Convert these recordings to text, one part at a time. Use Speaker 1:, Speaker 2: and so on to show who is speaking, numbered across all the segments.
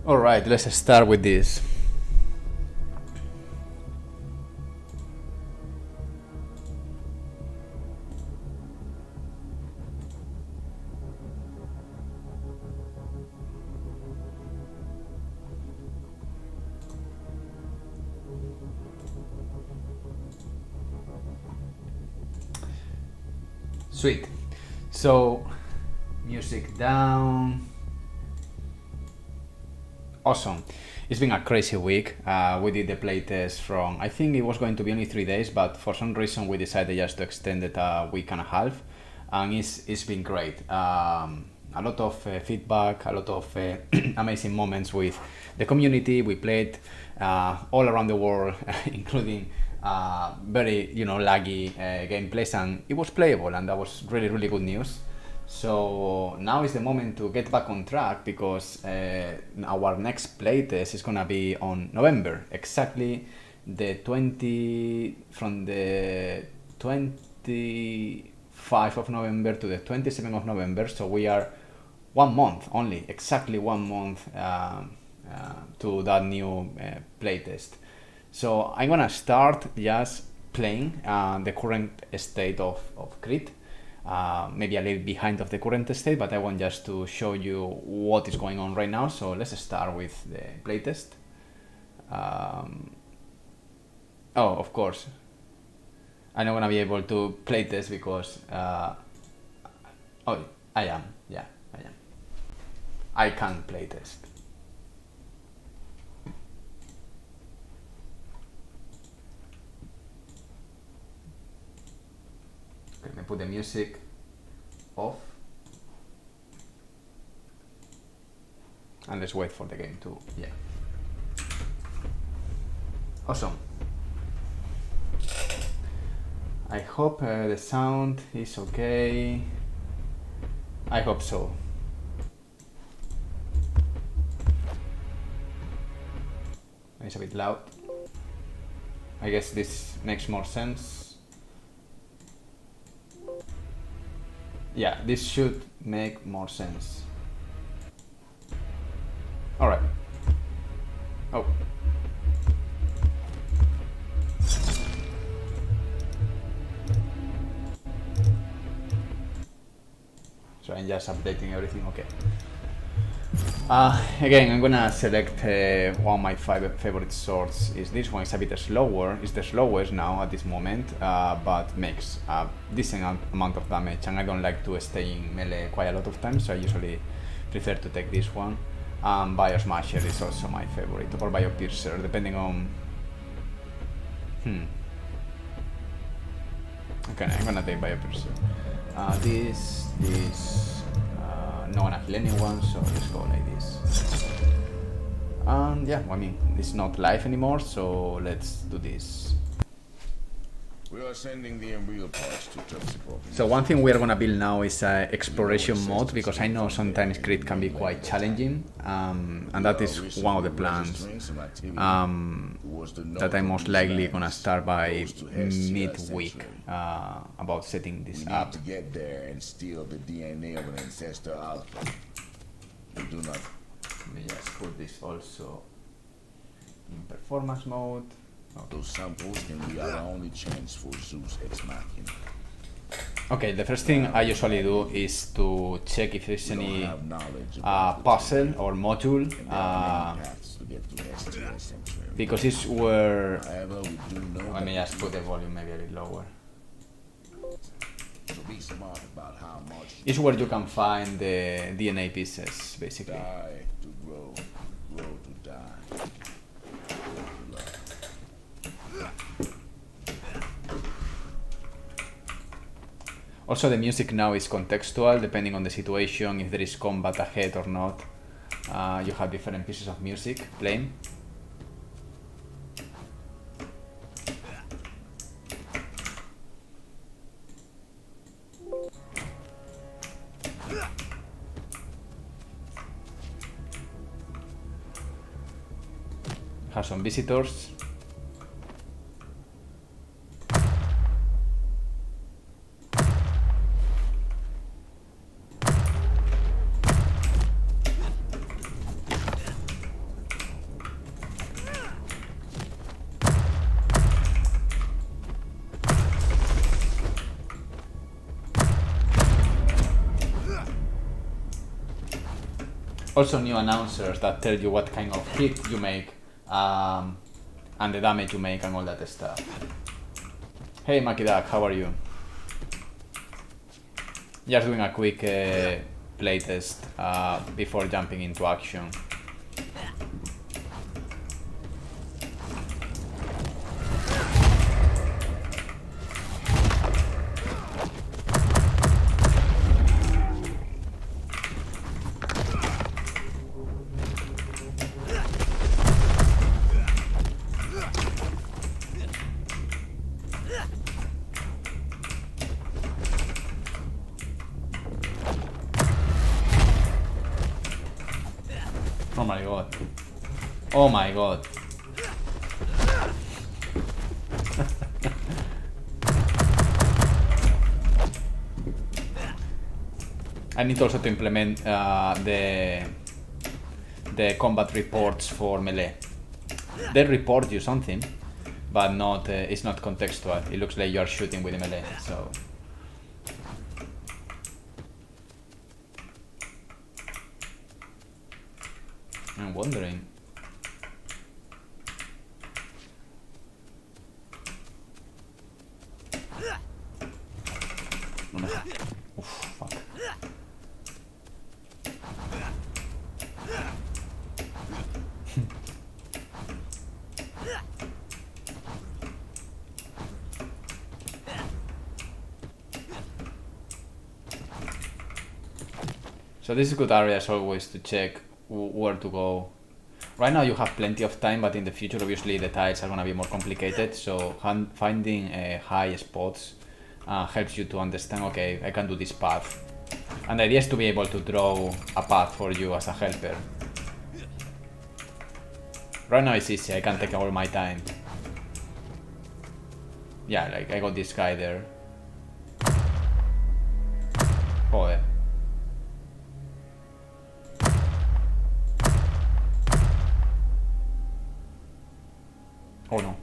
Speaker 1: All right, let's start with this. Sweet. So, music down. Awesome. It's been a crazy week. We did the playtest from, I think it was going to be only 3 days, but for some reason we decided just to extend it a week and a half. And it's been great. A lot of feedback, a lot of amazing moments with the community. We played all around the world, including very laggy gameplays, and it was playable, and that was really, really good news. So now is the moment to get back on track, because our next playtest is gonna be on November, exactly from the 25th of November to the 27th of November. So we are 1 month only, exactly 1 month to that new playtest. So I'm gonna start just playing the current state of CRETE. Maybe a little behind of the current state, but I want just to show you what is going on right now. So let's start with the playtest. Oh, of course, I'm not gonna be able to playtest because oh, I am. I can playtest. Let me put the music off and let's wait for the game to, Awesome. I hope the sound is okay. I hope so. It's a bit loud. I guess this makes more sense. Yeah, this should make more sense. All right. Oh. So I'm just updating everything. Okay. Again, I'm gonna select one of my favorite swords. Is this one? It's a bit slower. It's the slowest now at this moment, but makes a decent amount of damage. And I don't like to stay in melee quite a lot of times, so I usually prefer to take this one. Bio Smasher is also my favorite, or Bio Piercer, depending on Okay, I'm gonna take Bio Pursuit. This, no one heal anyone, so let's go like this. And yeah, I mean, it's not live anymore, so let's do this.
Speaker 2: We are sending the embryo parts to Toxic.
Speaker 1: So one thing we're gonna build now is exploration mode, because I know sometimes Crete can be quite challenging, and that is one of the plans that I'm most likely gonna start by mid-week about setting this up.
Speaker 2: To get there and steal the DNA of an ancestor Alpha. We do not.
Speaker 1: Let me just put this also in performance mode.
Speaker 2: Those samples can be our only chance for Zeus Ex Machina.
Speaker 1: Okay, the first thing I usually do is to check if there's any puzzle or module, because it's where, let me just put the volume maybe a bit lower. It's where you can find the DNA pieces, basically.
Speaker 2: Die to grow, grow to die.
Speaker 1: Also, the music now is contextual, depending on the situation, if there is combat ahead or not. You have different pieces of music playing. Have some visitors. Also new announcers that tell you what kind of hit you make, and the damage you make and all that stuff. Hey Makidak, how are you? Just doing a quick playtest before jumping into action. Oh my god. Oh my god. I need also to implement the combat reports for melee. They report you something, but not it's not contextual. It looks like you are shooting with the melee, so. I'm wondering. Oof, fuck. So this is a good area as always to check where to go. Right now you have plenty of time, but in the future obviously the tiles are going to be more complicated, so finding high spots helps you to understand, okay, I can do this path. And the idea is to be able to draw a path for you as a helper. Right now it's easy, I can take all my time. Yeah, like I got this guy there. Joder. Oh no.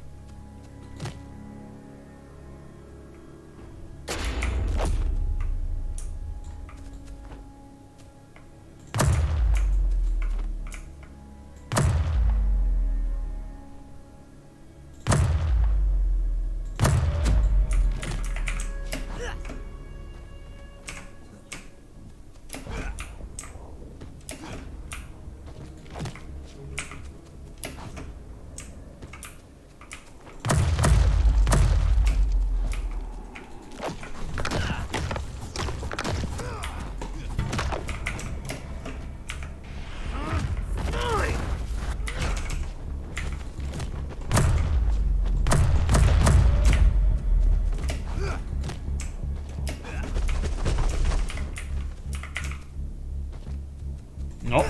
Speaker 1: No.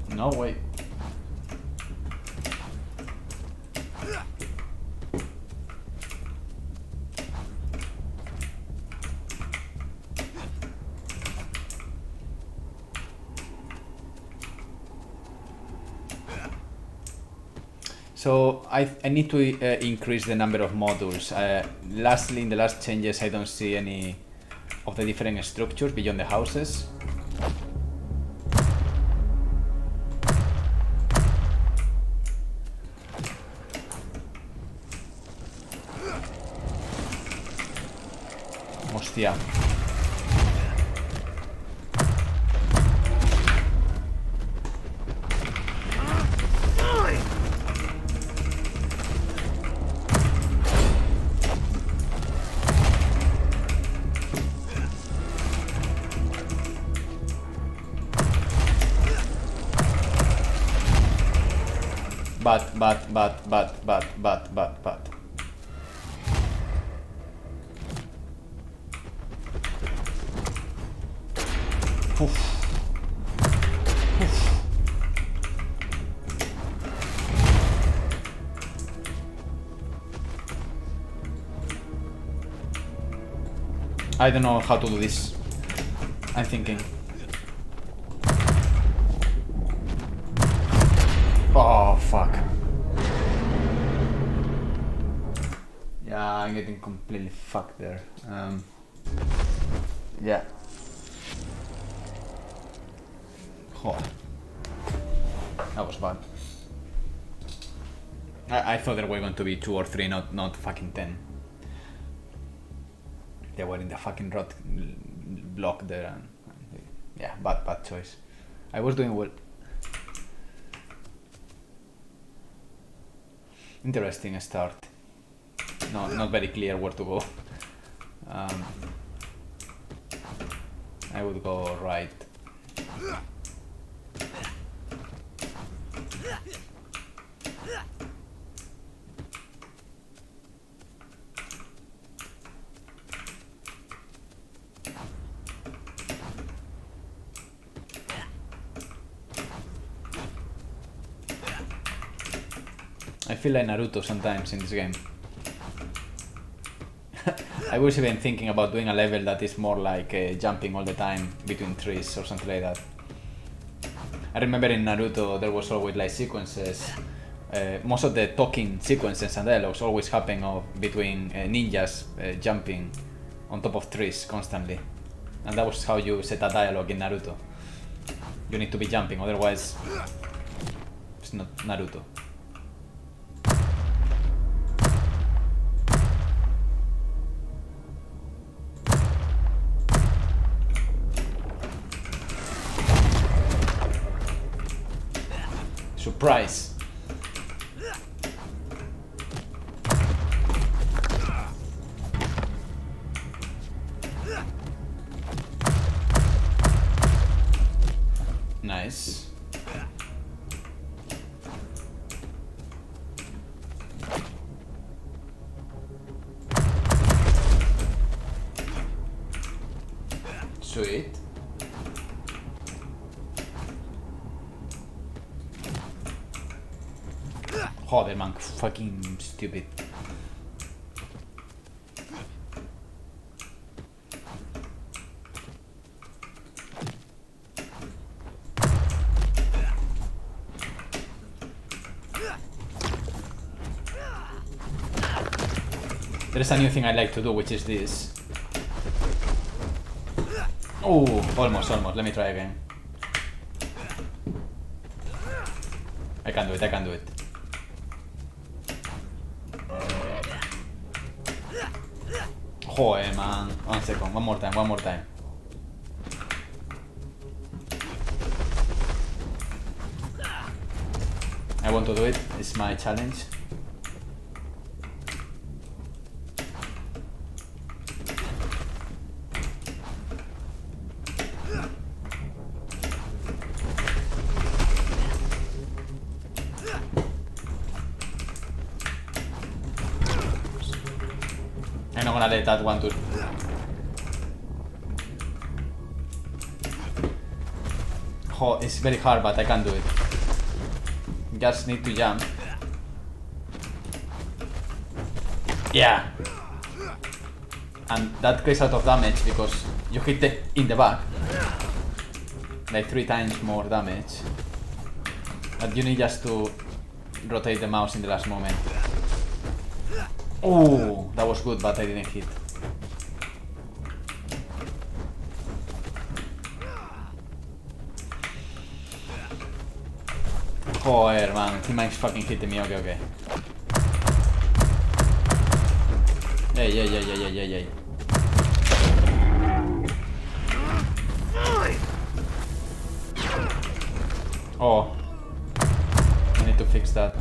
Speaker 1: No way. So I need to increase the number of modules. Lastly, in the last changes, I don't see any of the different structures beyond the houses. Hostia. But. Oof. I don't know how to do this. I'm thinking. Oh, fuck. Yeah, I'm getting completely fucked there. Yeah. Oh. That was bad. I thought there were going to be 2 or 3, not fucking 10. They were in the fucking rot block there, and yeah, bad choice. I was doing well. Interesting start. No, not very clear where to go. I would go right. I feel like Naruto sometimes in this game. I was even thinking about doing a level that is more like jumping all the time between trees or something like that. I remember in Naruto there was always like sequences, most of the talking sequences and dialogues always happen between ninjas jumping on top of trees constantly. And that was how you set a dialogue in Naruto. You need to be jumping, otherwise it's not Naruto. Surprise! Nice. Sweet. Joder, man, fucking stupid. There's a new thing I like to do, which is this. Oh, almost. Let me try again. I can do it. Joder, man. 1 second. One more time. I want to do it. It's my challenge. I'm not gonna let that one to... Oh, it's very hard, but I can do it. Just need to jump. Yeah. And that creates a lot of damage because you hit it in the back. Like 3 times more damage. But you need just to rotate the mouse in the last moment. Oh, that was good, but I didn't hit. Joder, man, he might fucking hitting me. Okay, okay. Yay. Oh, I need to fix that.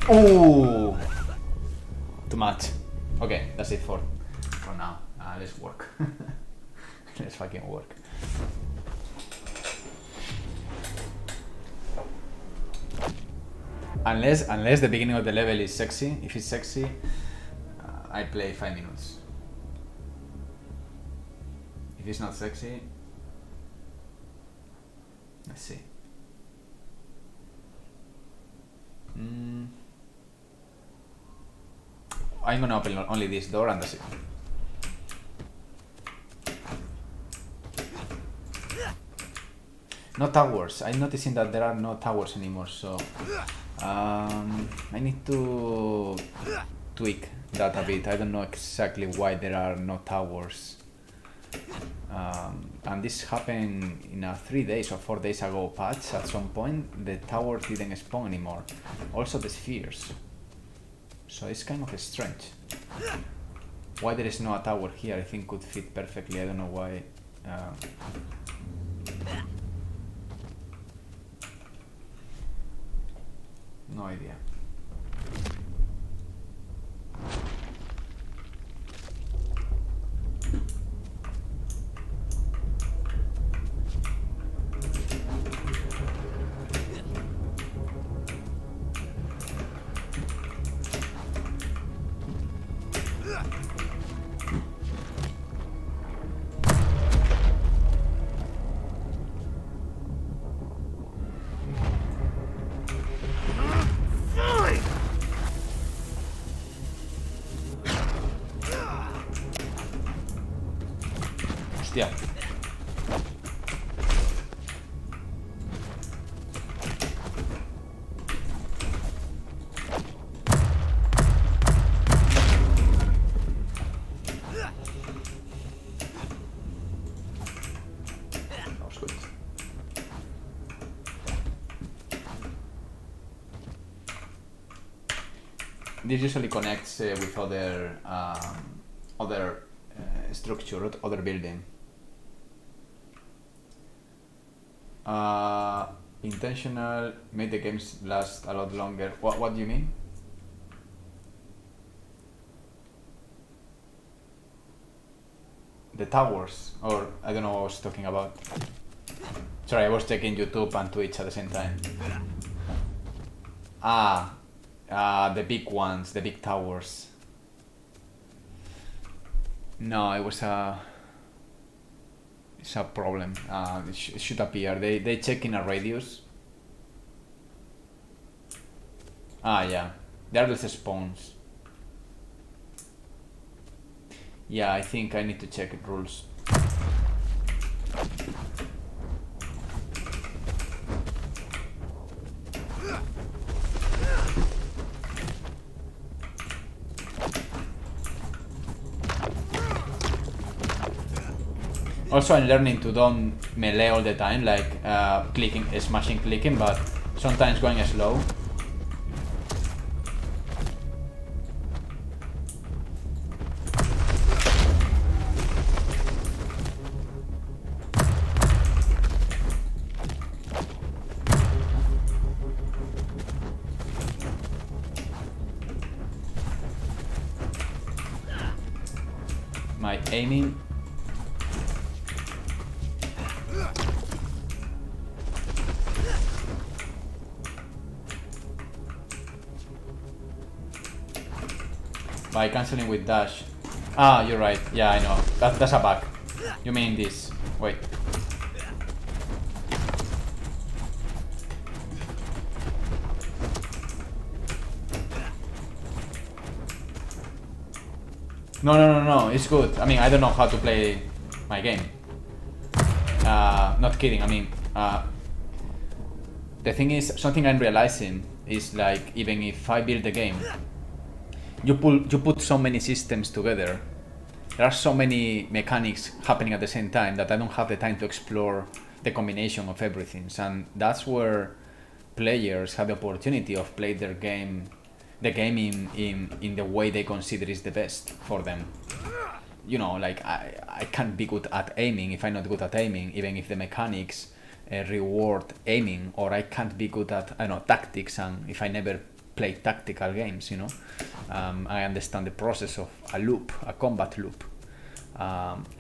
Speaker 1: Oh, too much. Okay, that's it for now. Let's work. Let's fucking work. Unless the beginning of the level is sexy. If it's sexy, I play 5 minutes. If it's not sexy, let's see. I'm gonna open only this door and that's it. No towers. I'm noticing that there are no towers anymore, so I need to tweak that a bit. I don't know exactly why there are no towers. And this happened in a 3 days or 4 days ago patch. At some point the towers didn't spawn anymore. Also the spheres. So it's kind of strange. Why there is no a tower here I think could fit perfectly. I don't know why. No idea. Hostia. That was good. This usually connects with other structure, other building. Intentional, made the games last a lot longer. What do you mean? The towers, or I don't know what I was talking about. Sorry, I was checking YouTube and Twitch at the same time. The big ones, the big towers. No, it's a problem. It should appear. They check in a radius. Yeah, they're just spawns. Yeah, I think I need to check rules. Also, I'm learning to don't melee all the time, like clicking, smashing, clicking, but sometimes going slow. Aiming. By cancelling with dash. Ah, you're right. Yeah, I know. That's a bug. You mean this? Wait. No. It's good. I mean, I don't know how to play my game. Not kidding. I mean, the thing is, something I'm realizing is like, even if I build the game, you put so many systems together. There are so many mechanics happening at the same time that I don't have the time to explore the combination of everything. And that's where players have the opportunity of play their game, the game in the way they consider is the best for them. You know, like I can't be good at aiming if I'm not good at aiming, even if the mechanics reward aiming, or I can't be good at, I don't know, tactics, and if I never play tactical games, you know. I understand the process of a loop, a combat loop.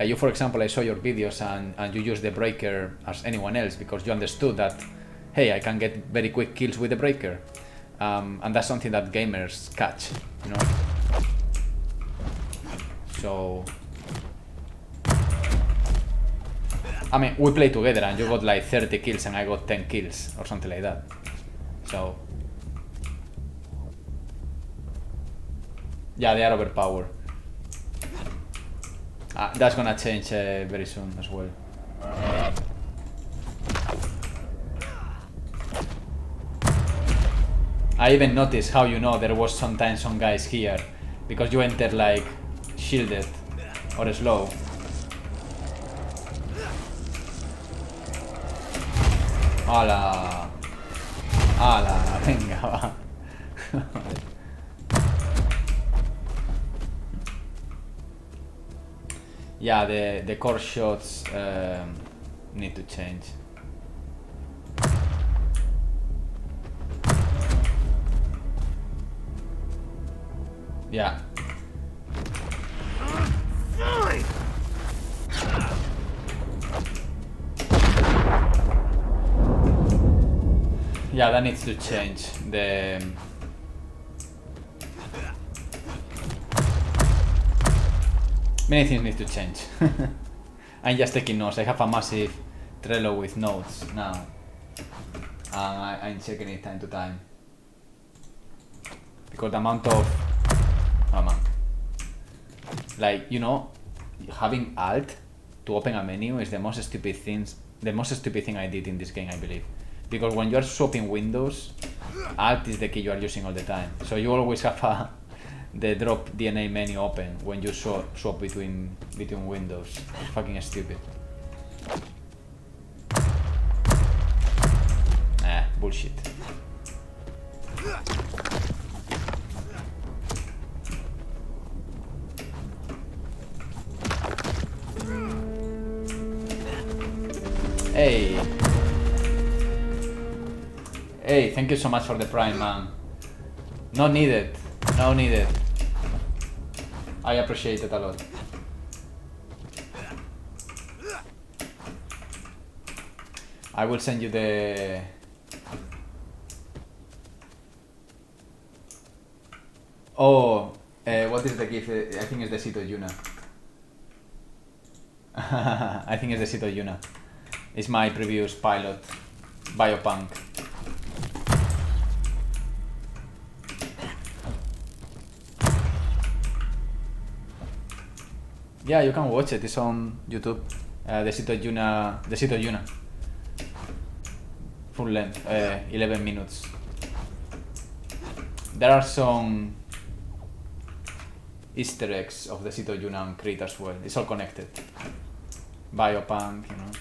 Speaker 1: You, for example, I saw your videos and you use the breaker as anyone else because you understood that, hey, I can get very quick kills with the breaker. And that's something that gamers catch, you know. So, I mean, we play together and you got like 30 kills and I got 10 kills or something like that. So, yeah, they are overpowered. That's gonna change very soon as well. I even noticed how, you know, there was sometimes some guys here because you enter like shielded or slow. Ala, venga, va. Yeah, the core shots need to change. Yeah. Yeah, that needs to change. The many things need to change. I'm just taking notes. I have a massive Trello with notes now. I'm checking it time to time. Because the amount of... Oh man. Like, you know, having Alt to open a menu is the most stupid thing I did in this game, I believe. Because when you are swapping windows, Alt is the key you are using all the time. So you always have the drop DNA menu open when you swap between windows. It's fucking stupid. Bullshit. Hey, thank you so much for the Prime, man. No needed. I appreciate it a lot. I will send you the... Oh, what is the gift? I think it's the Sito Yuna. I think it's the Sito Yuna. It's my previous pilot, Biopunk. Yeah, you can watch it. It's on YouTube. The Sito Yuna. Full length, 11 minutes. There are some Easter eggs of the Sito Yuna on CRETE as well. It's all connected. Biopunk, you know.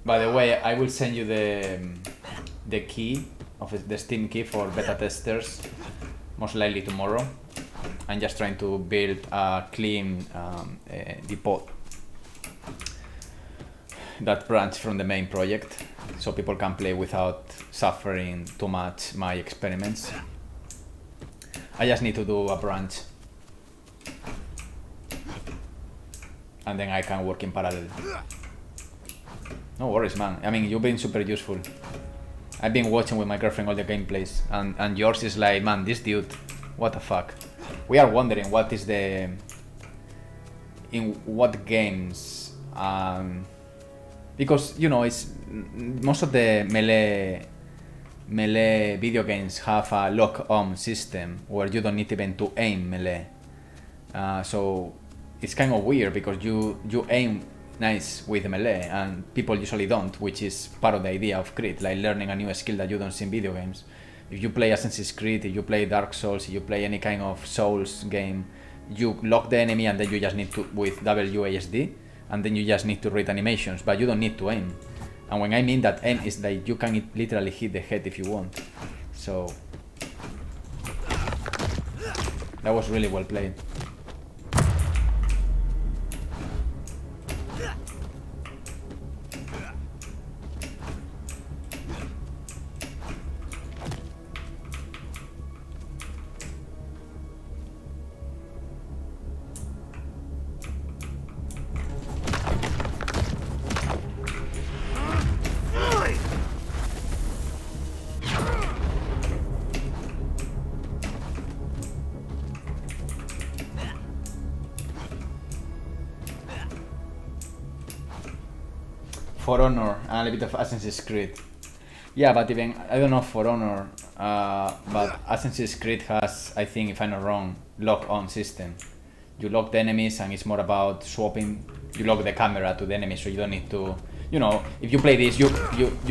Speaker 1: By the way, I will send you the key of the Steam key for beta testers, most likely tomorrow. I'm just trying to build a clean depot that branch from the main project, so people can play without suffering too much my experiments. I just need to do a branch, and then I can work in parallel. No worries, man. I mean, you've been super useful. I've been watching with my girlfriend all the gameplays, and yours is like, man, this dude, what the fuck. We are wondering what is the... in what games... because, you know, it's... most of the melee video games have a lock-on system where you don't need even to aim melee. So it's kind of weird because you aim nice with melee and people usually don't, which is part of the idea of CRETE, like learning a new skill that you don't see in video games. If you play Assassin's Creed, if you play Dark Souls, if you play any kind of Souls game, you lock the enemy and then you just need to, with WASD, and then you just need to read animations, but you don't need to aim. And when I mean that aim is that you can literally hit the head if you want. So that was really well played. For Honor and a bit of Assassin's Creed. Yeah, but even, I don't know For Honor, but Assassin's Creed has, I think, if I'm not wrong, lock-on system. You lock the enemies and it's more about swapping. You lock the camera to the enemy, so you don't need to, you know, if you play this, you're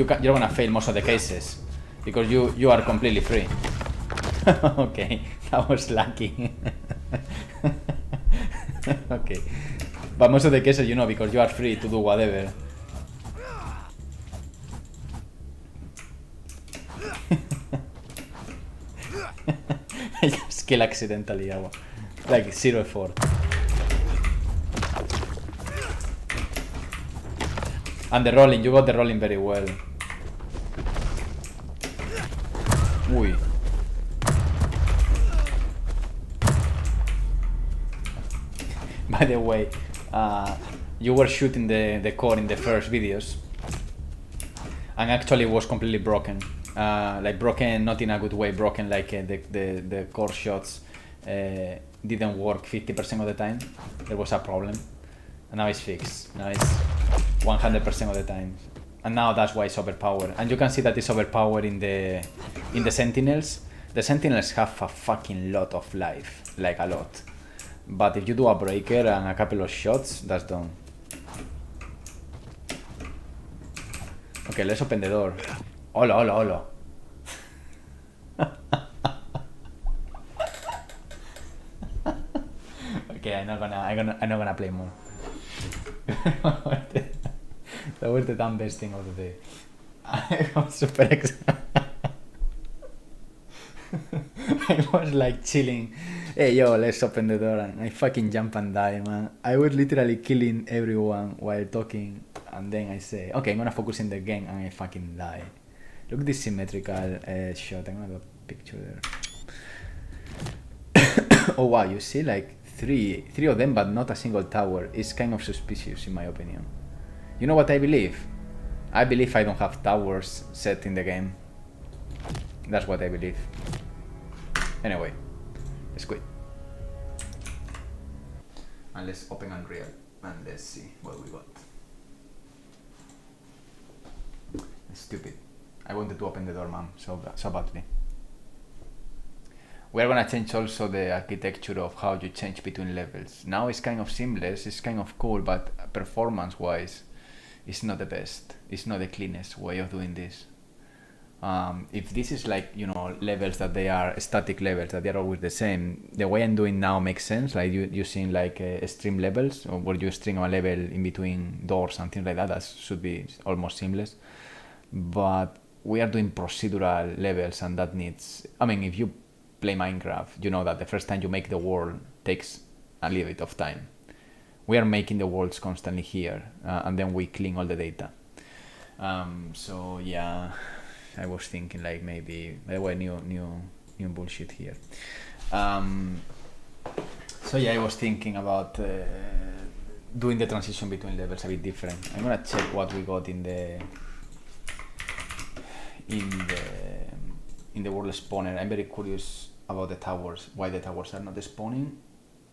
Speaker 1: gonna fail most of the cases because you are completely free. Okay, that was lucky. Okay, but most of the cases, you know, because you are free to do whatever. I just kill accidentally, like 0 effort. And the rolling, you got the rolling very well. Uy. By the way, you were shooting the core in the first videos, and actually it was completely broken. Like broken, not in a good way, broken like the core shots didn't work 50% of the time. There was a problem, and now it's fixed. Now it's 100% of the time, and now that's why it's overpowered. And you can see that it's overpowered in the Sentinels. The Sentinels have a fucking lot of life, like a lot. But if you do a breaker and a couple of shots, that's done. Okay, let's open the door. Hola, hola, hola. Okay, I'm not gonna play more. That was the dumbest thing of the day. I was super excited. I was like chilling. Hey yo, let's open the door, and I fucking jump and die, man. I was literally killing everyone while talking, and then I say, okay, I'm gonna focus in the game, and I fucking die. Look at this symmetrical shot. I'm gonna do a picture there. Oh wow, you see like three of them, but not a single tower. It's kind of suspicious in my opinion. You know what I believe? I believe I don't have towers set in the game. That's what I believe. Anyway, let's quit. And let's open Unreal and let's see what we got. Stupid. I wanted to open the door, man, so badly. We're gonna change also the architecture of how you change between levels. Now it's kind of seamless, it's kind of cool, but performance-wise, it's not the best. It's not the cleanest way of doing this. If this is like, you know, levels that they are static levels, that they are always the same, the way I'm doing now makes sense. Like using like stream levels, or where you string a level in between doors and things like that, that should be almost seamless. But we are doing procedural levels, and that needs, I mean, if you play Minecraft, you know that the first time you make the world takes a little bit of time. We are making the worlds constantly here, and then we clean all the data. So yeah, I was thinking like maybe, by the way, new bullshit here. So yeah, I was thinking about doing the transition between levels a bit different. I'm gonna check what we got in the world spawner. I'm very curious about the towers. Why the towers are not spawning?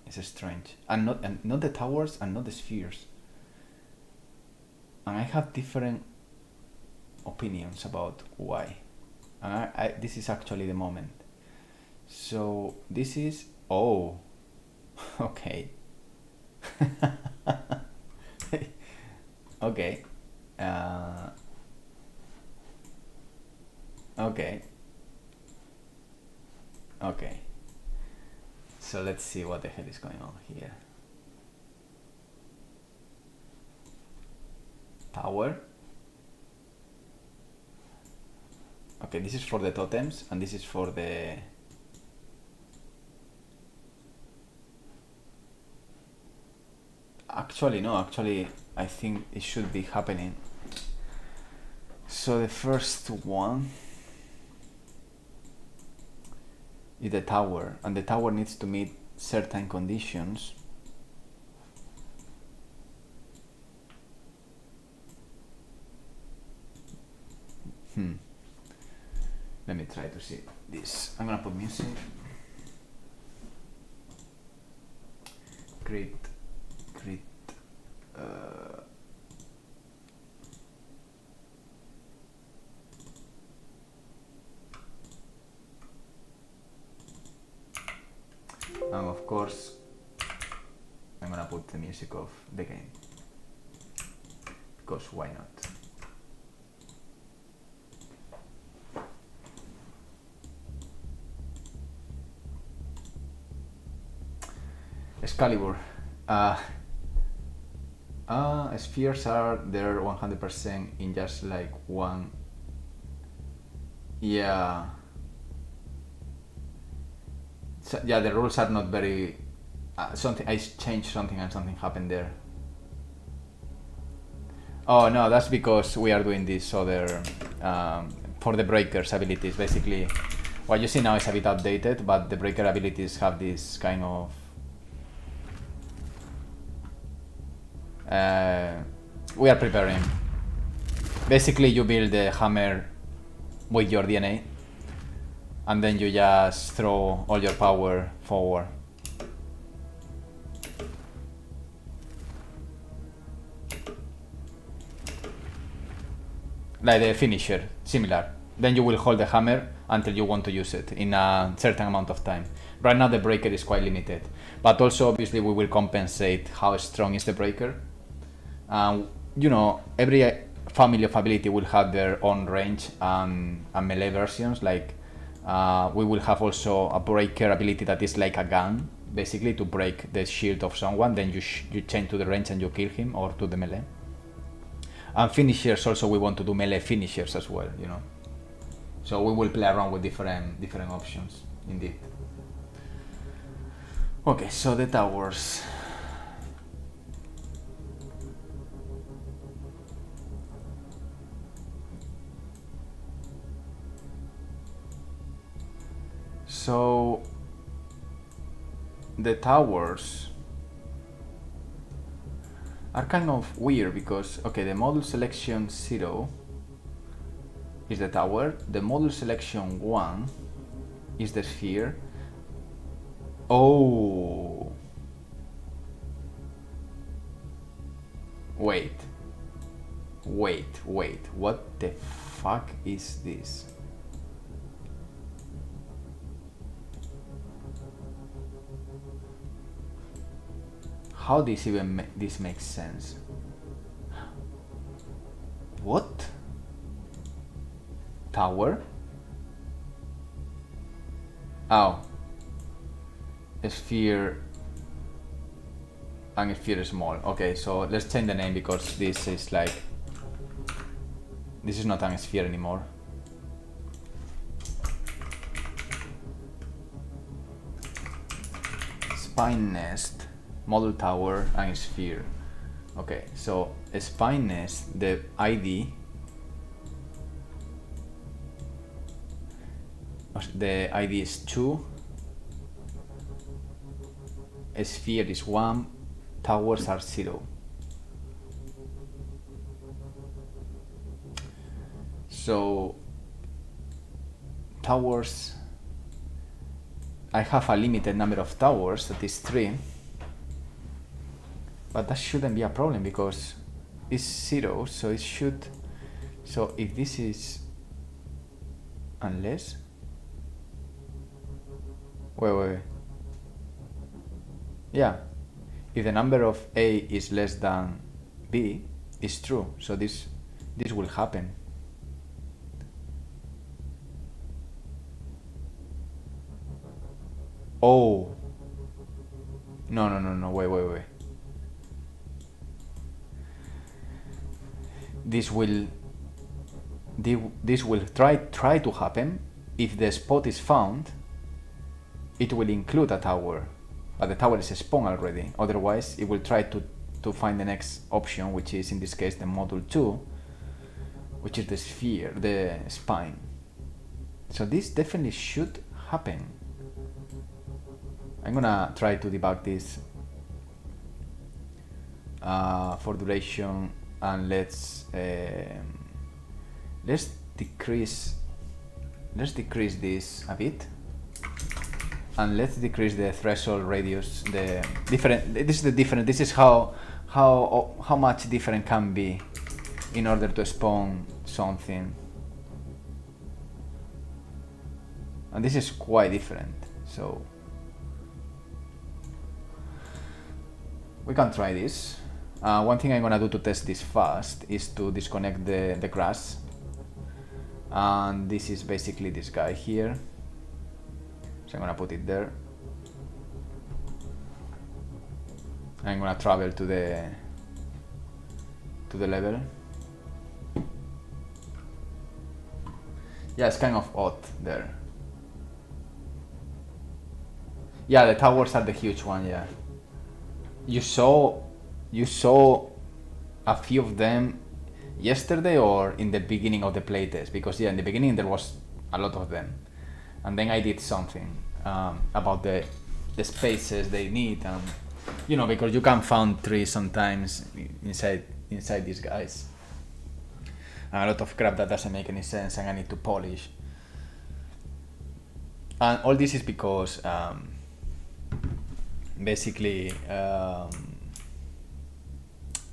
Speaker 1: It's strange. And not the towers and not the spheres. And I have different opinions about why. And this is actually the moment. So this is okay. Okay. Okay. So let's see what the hell is going on here. Tower. Okay, this is for the totems, and this is for the... Actually, no, I think it should be happening. So the first one is the tower, and the tower needs to meet certain conditions. Let me try to see this. I'm gonna put music. CRETE. And of course, I'm gonna put the music of the game, because why not? Excalibur. Spheres are there 100% in just like one. Yeah. So, yeah, the rules are not very. Something I changed something and something happened there. Oh no, that's because we are doing this other for the breakers abilities. Basically, what you see now is a bit outdated, but the breaker abilities have this kind of. We are preparing. Basically, you build the hammer with your DNA, and then you just throw all your power forward. Like the finisher, similar. Then you will hold the hammer until you want to use it in a certain amount of time. Right now the breaker is quite limited, but also obviously we will compensate how strong is the breaker. You know, every family of ability will have their own range and melee versions. Like we will have also a breaker ability that is like a gun, basically to break the shield of someone. Then you change to the range and you kill him, or to the melee. And finishers also, we want to do melee finishers as well, you know. So we will play around with different options, indeed. Okay, so the towers. So the towers are kind of weird because, okay, the model selection 0 is the tower, the model selection 1 is the sphere. Oh, wait, what the fuck is this? How this even this makes sense? What? Tower? Oh. A sphere and a sphere is small. Okay, so let's change the name because this is like, this is not a sphere anymore. spine nest, model tower, and sphere. Okay, so a spine nest, the ID is 2, a sphere is 1, towers are 0. So towers, I have a limited number of towers, that is 3, but that shouldn't be a problem because it's 0, so it should, so if this is, unless, wait, yeah, if the number of A is less than B, it's true, so this will happen. Oh, no, wait. This will try to happen. If the spot is found, it will include a tower, but the tower is spawned already. Otherwise, it will try to find the next option, which is in this case the module 2, which is the sphere, the spine. So this definitely should happen. I'm gonna try to debug this for duration, and let's decrease this a bit, and let's decrease the threshold radius. This is how much different can be in order to spawn something, and this is quite different. So we can try this. One thing I'm gonna do to test this fast is to disconnect the grass, and this is basically this guy here, so I'm gonna put it there. I'm gonna travel to the level. Yeah, it's kind of odd there. Yeah, the towers are the huge one. Yeah, you saw a few of them yesterday or in the beginning of the playtest, because yeah, in the beginning there was a lot of them, and then I did something about the spaces they need, you know, because you can find trees sometimes inside these guys, and a lot of crap that doesn't make any sense and I need to polish. And all this is because basically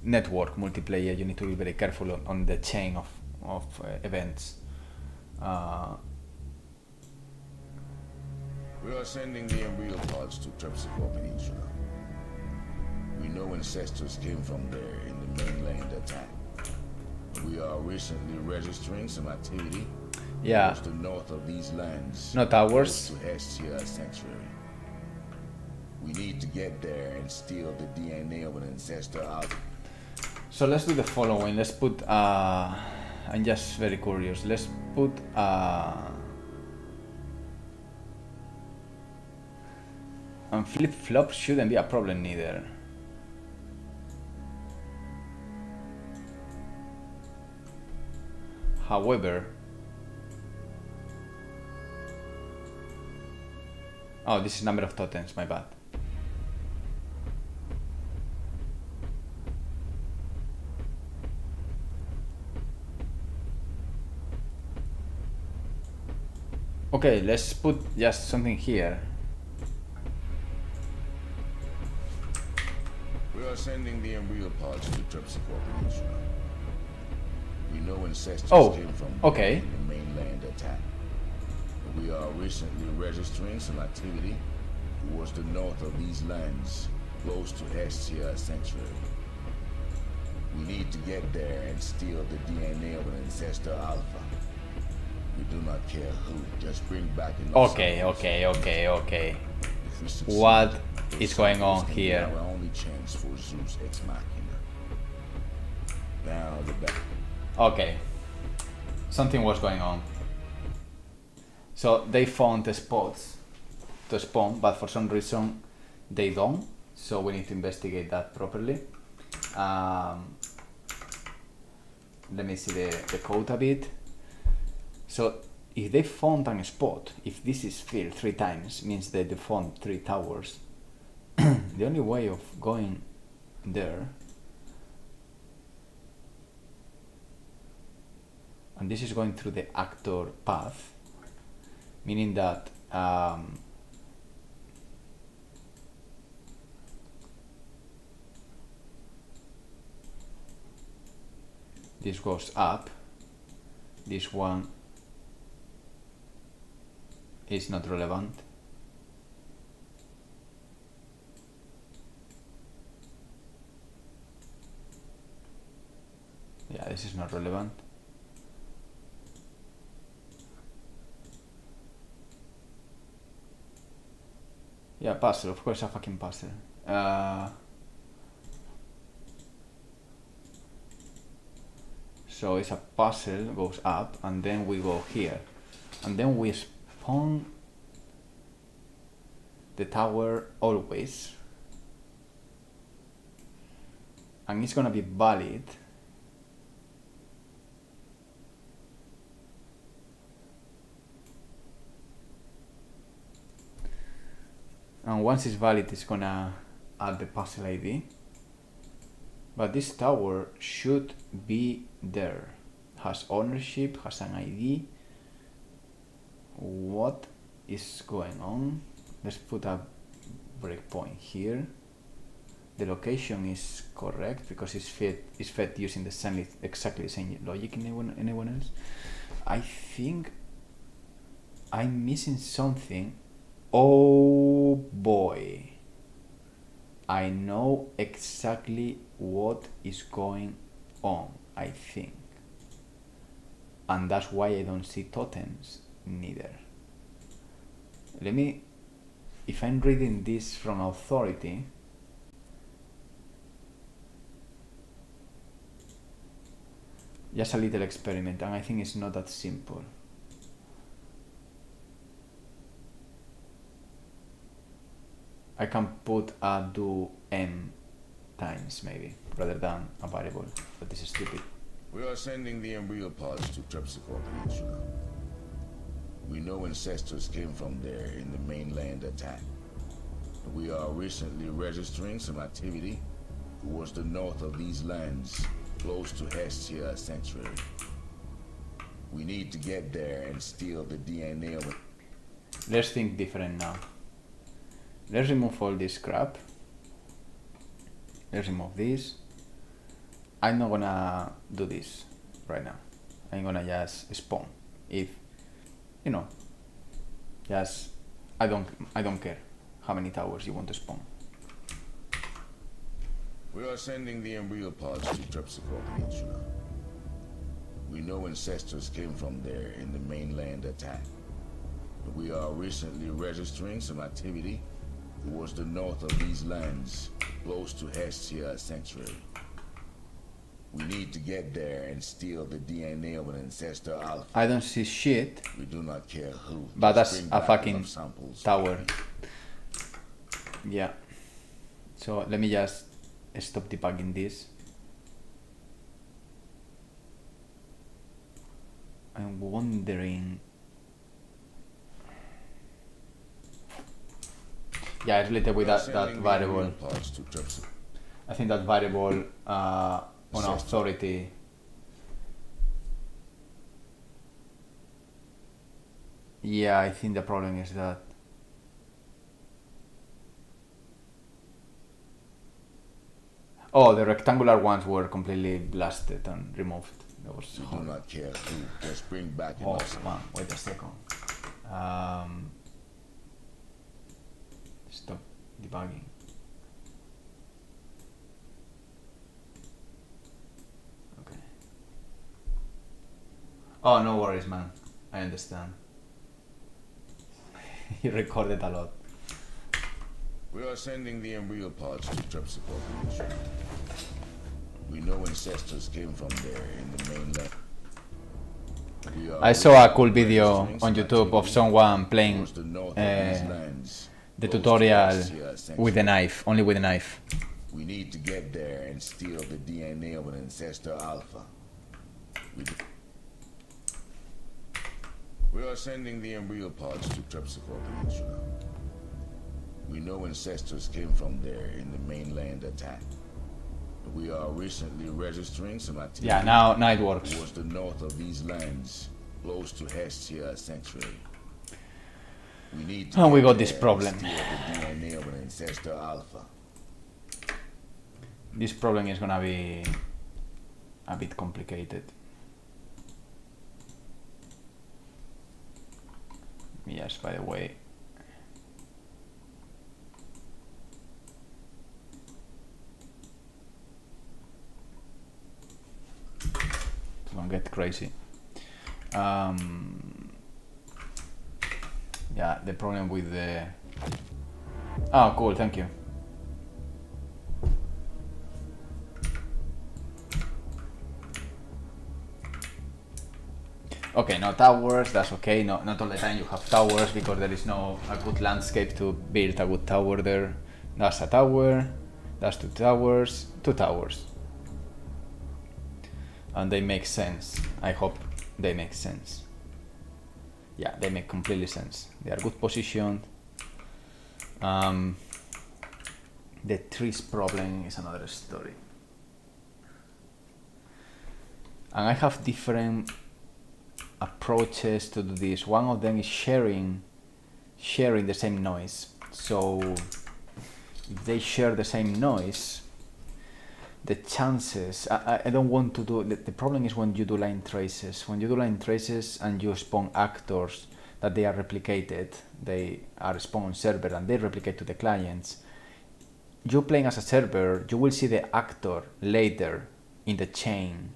Speaker 1: network multiplayer, you need to be very careful on the chain of events.
Speaker 2: We are sending the embryo pods to Terpsichore Peninsula. We know ancestors came from there in the mainland attack. We are recently registering some activity
Speaker 1: Yeah,
Speaker 2: to the north of these lands.
Speaker 1: no towers.
Speaker 2: To Hestia Sanctuary. We need to get there and steal the DNA of an ancestor out.
Speaker 1: So let's do the following. Let's put I'm just very curious. Let's put and flip-flop shouldn't be a problem neither. However, oh, this is number of totems, my bad. Okay, let's put just something here.
Speaker 2: We are sending the embryo pods to Terpsichore Peninsula. We know ancestors came from
Speaker 1: okay.
Speaker 2: in the mainland attack. We are recently registering some activity towards the north of these lands, close to Hestia Sanctuary. We need to get there and steal the DNA of an ancestor alpha. We do not care who, just bring back enough.
Speaker 1: Okay.
Speaker 2: If we succeed,
Speaker 1: What is going
Speaker 2: this
Speaker 1: on
Speaker 2: can be
Speaker 1: here?
Speaker 2: Our only chance for Zeus Ex Machina. Now the back.
Speaker 1: Okay, something was going on. So they found the spots to spawn, but for some reason they don't, so we need to investigate that properly. Let me see the code a bit. So if they found a spot, if this is filled 3 times, means that they found 3 towers. The only way of going there, and this is going through the actor path, meaning that this goes up, this one is not relevant. Yeah, this is not relevant. Yeah, puzzle, of course a fucking puzzle. So it's a puzzle, goes up, and then we go here. And then we spawn the tower always. And it's gonna be valid and once it's valid, it's gonna add the puzzle ID. But this tower should be there. Has ownership, has an ID. What is going on? Let's put a breakpoint here. The location is correct because it's fed using the same, exactly the same logic in anyone else. I think I'm missing something. Oh boy, I know exactly what is going on, I think, and that's why I don't see totems neither. Let me, if I'm reading this from authority, just a little experiment, and I think it's not that simple. I can put a do m times maybe, rather than a variable, but this is stupid.
Speaker 2: We are sending the embryo pods to Terpsichore Peninsula. We know ancestors came from there in the mainland attack. We are recently registering some activity towards the north of these lands, close to Hestia Sanctuary. We need to get there and steal the DNA of it.
Speaker 1: Let's think different now. Let's remove all this crap. Let's remove this. I'm not gonna do this right now. I'm gonna just spawn. If you know, just I don't care how many towers you want to spawn.
Speaker 2: We are sending the embryo pods to Terpsichore Peninsula. We know ancestors came from there in the mainland attack. We are recently registering some activity towards the north of these lands, close to Hestia Sanctuary. We need to get there and steal the DNA of an ancestor alpha.
Speaker 1: I don't see shit.
Speaker 2: We do not care who.
Speaker 1: But that's a fucking tower. Yeah. So let me just stop debugging this. I'm wondering. Yeah, it's related with that variable. I think that variable on authority. Yeah, I think the problem is that. Oh, the rectangular ones were completely blasted and removed. That was
Speaker 2: we do not care who. Just bring back.
Speaker 1: Oh man, wait a second. Stop debugging. Okay. Oh, no worries, man. I understand. You recorded a lot.
Speaker 2: We are sending the embryo pods to Terpsichore Peninsula. We know ancestors came from there in the mainland. I
Speaker 1: saw a cool video on YouTube of someone playing the
Speaker 2: close to
Speaker 1: tutorial
Speaker 2: Hestia Sanctuary.
Speaker 1: with the knife, only with the knife.
Speaker 2: We need to get there and steal the DNA of an ancestor Alpha. We are sending the embryo pods to Terpsichore Peninsula. We know ancestors came from there in the mainland attack. We are recently registering some activity.
Speaker 1: Yeah, now it works.
Speaker 2: Towards the north of these lands, close to Hestia Sanctuary. We need to
Speaker 1: And we
Speaker 2: get
Speaker 1: got this
Speaker 2: there
Speaker 1: problem.
Speaker 2: and steal the DNA of an ancestor Alpha.
Speaker 1: This problem is gonna be a bit complicated. Yes, by the way. Don't get crazy. Yeah, the problem with the... Oh, cool, thank you. Okay, no towers, that's okay. No, not all the time you have towers because there is no a good landscape to build a good tower there. That's a tower, that's two towers. And they make sense. I hope they make sense. Yeah, they make completely sense. They are good positioned. The trees problem is another story. And I have different approaches to do this. One of them is sharing the same noise. So if they share the same noise, the chances, I don't want to do, the problem is when you do line traces. When you do line traces and you spawn actors that they are replicated, they are spawned on server and they replicate to the clients, you playing as a server, you will see the actor later in the chain.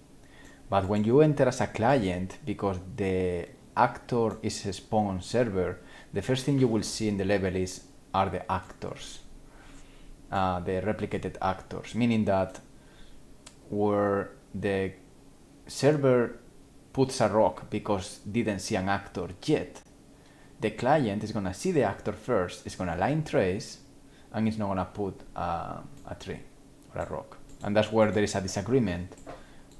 Speaker 1: But when you enter as a client, because the actor is spawned on server, the first thing you will see in the level are the actors, the replicated actors, meaning that where the server puts a rock because didn't see an actor yet, the client is gonna see the actor first, it's gonna line trace, and it's not gonna put a tree or a rock. And that's where there is a disagreement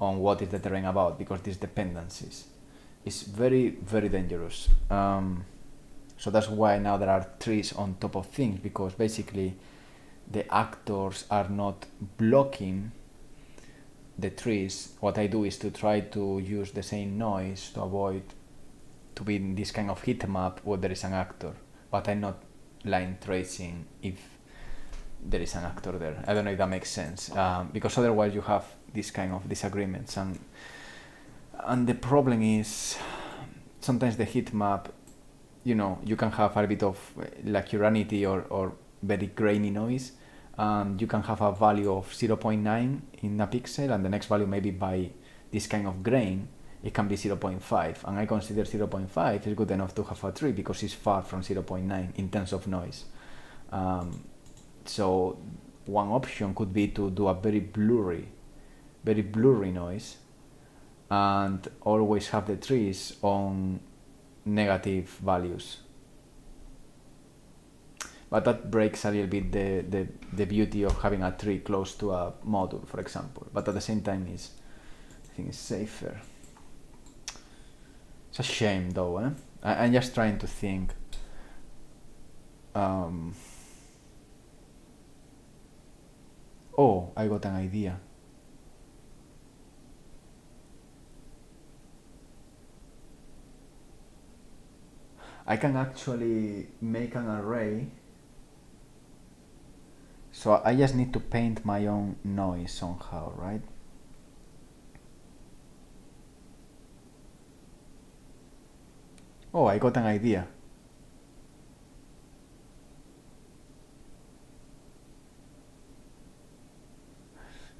Speaker 1: on what is the terrain about, because these dependencies is very, very dangerous. So that's why now there are trees on top of things, because basically the actors are not blocking the trees. What I do is to try to use the same noise to avoid to be in this kind of heat map where there is an actor, but I'm not line tracing if there is an actor there. I don't know if that makes sense, because otherwise you have this kind of disagreements, and the problem is sometimes the heat map, you know, you can have a bit of lacularity or very grainy noise, and you can have a value of 0.9 in a pixel, and the next value maybe by this kind of grain it can be 0.5, and I consider 0.5 is good enough to have a tree because it's far from 0.9 in terms of noise. So one option could be to do a very blurry noise and always have the trees on negative values. But that breaks a little bit the beauty of having a tree close to a module, for example. But at the same time, I think it's safer. It's a shame, though. I'm just trying to think. Oh, I got an idea. I can actually make an array. So I just need to paint my own noise somehow, right? Oh, I got an idea.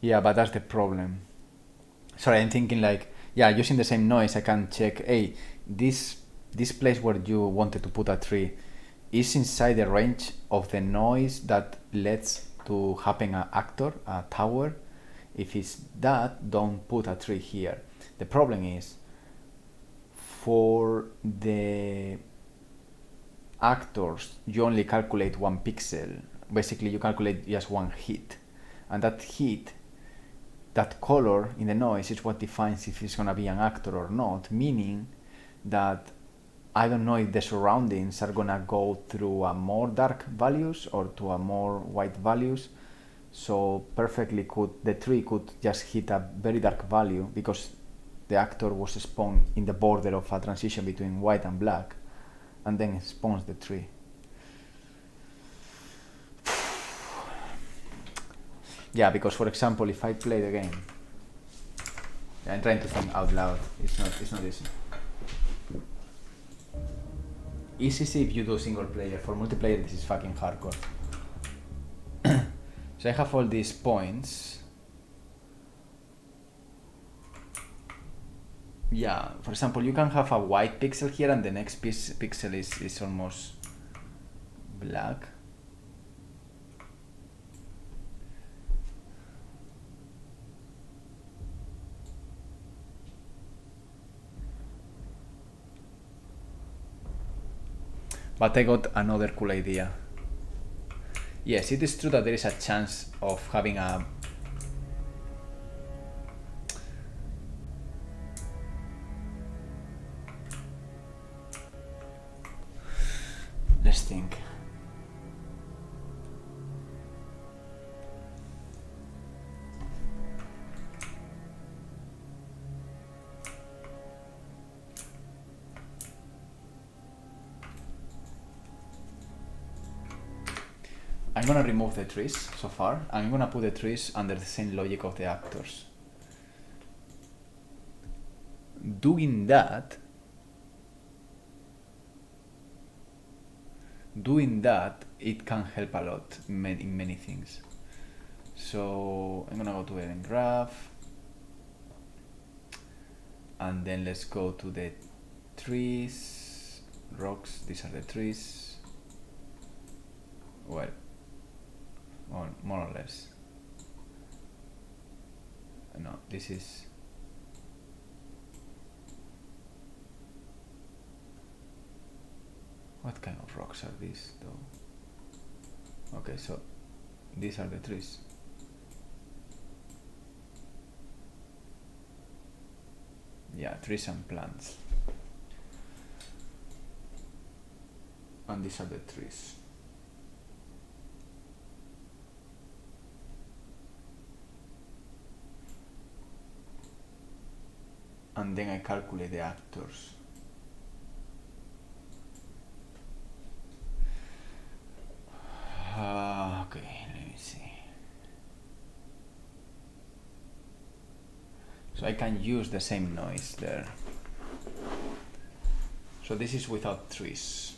Speaker 1: Yeah, but that's the problem. Sorry, I'm thinking like, yeah, using the same noise, I can check, hey, this place where you wanted to put a tree is inside the range of the noise that lets to happen an actor, a tower. If it's that, don't put a tree here. The problem is, for the actors, you only calculate 1 pixel. Basically, you calculate just 1 hit. And that hit, that color in the noise is what defines if it's going to be an actor or not, meaning that I don't know if the surroundings are going to go through a more dark values or to a more white values. So perfectly the tree could just hit a very dark value because the actor was spawned in the border of a transition between white and black, and then it spawns the tree. Yeah, because for example, if I play the game, I'm trying to think out loud. It's not easy. Easy if you do single player. For multiplayer, this is fucking hardcore. So I have all these points. Yeah, for example, you can have a white pixel here and the next pixel is almost black. But I got another cool idea. Yes, it is true that there is a chance of having a... Let's think. I'm gonna remove the trees so far. I'm gonna put the trees under the same logic of the actors. Doing that, it can help a lot in many things. So I'm gonna go to event graph, and then let's go to the trees, rocks. These are the trees. Well, more or less. No, this is... What kind of rocks are these though? Okay, so these are the trees. Yeah, trees and plants. And these are the trees. And then I calculate the actors. Okay, let me see. So I can use the same noise there. So this is without trees.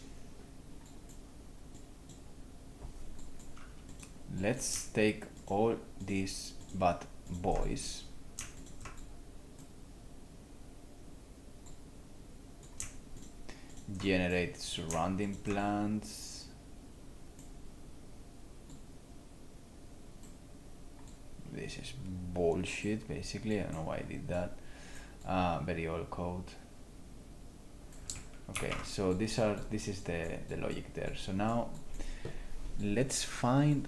Speaker 1: Let's take all these bad boys. Generate surrounding plants. This is bullshit, basically. I don't know why I did that. Very old code. Okay, so this is the logic there. So now let's find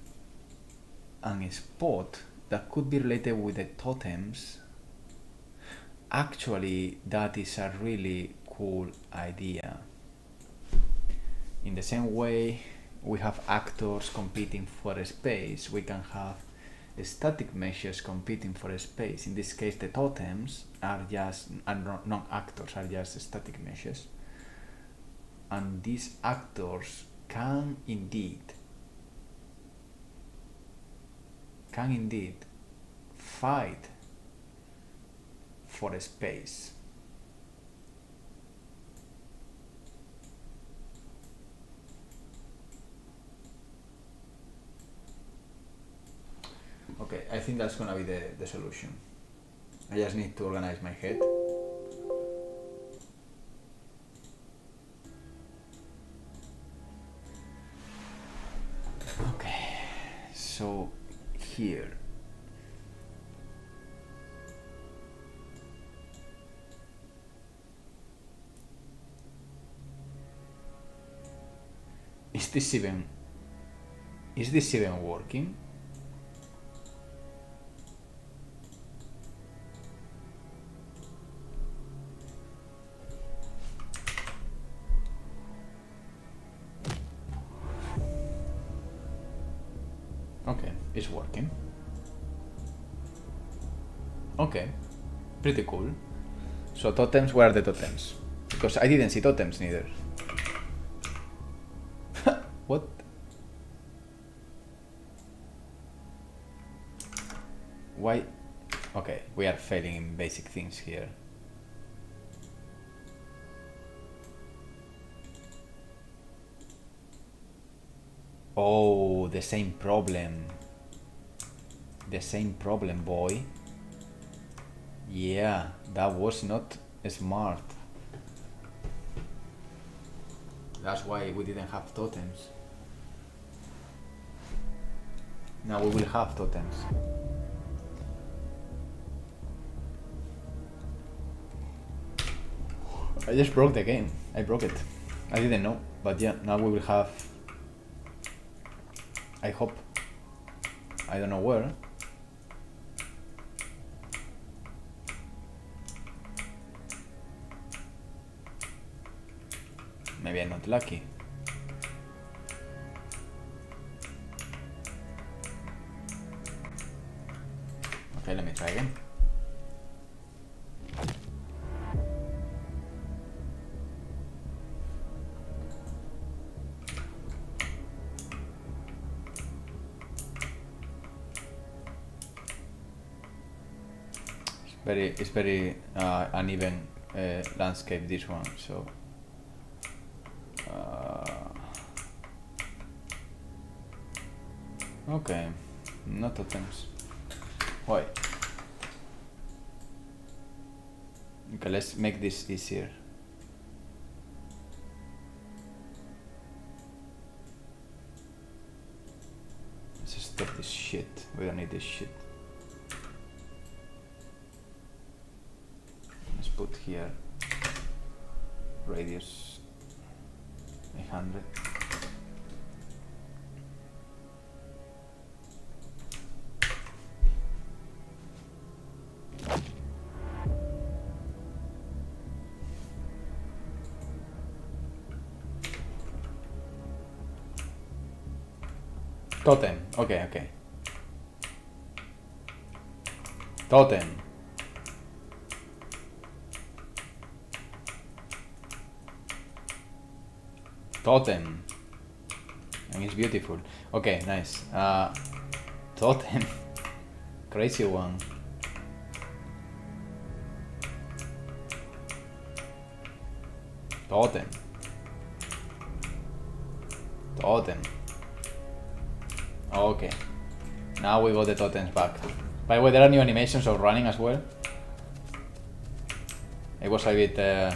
Speaker 1: a spot that could be related with the totems. Actually, that is a really cool idea. In the same way we have actors competing for a space, we can have static meshes competing for a space. In this case, the totems are just, and non-actors are just static meshes. And these actors can indeed fight for a space. Okay, I think that's gonna be the solution. I just need to organize my head. Okay, so here. Is this even... Is this even working? Okay, it's working. Okay, pretty cool. So totems, where are the totems? Because I didn't see totems neither. What? Why? Okay, we are failing in basic things here. Oh, the same problem. The same problem, boy. Yeah, that was not smart. That's why we didn't have totems. Now we will have totems. I just broke the game. I broke it. I didn't know, but yeah, now we will have... I hope. I don't know where. Maybe I'm not lucky. Okay, let me try again. It's very uneven landscape, this one, so okay, no totems. Why? Okay, let's make this easier. Let's just stop this shit. We don't need this shit. Let's put here radius 800. Totem, okay, okay. Totem. Totem. And it's beautiful. Okay, nice. Totem. Crazy one. Totem. Totem. Okay. Now we got the totems back. By the way, there are new animations of running as well. It was a bit... it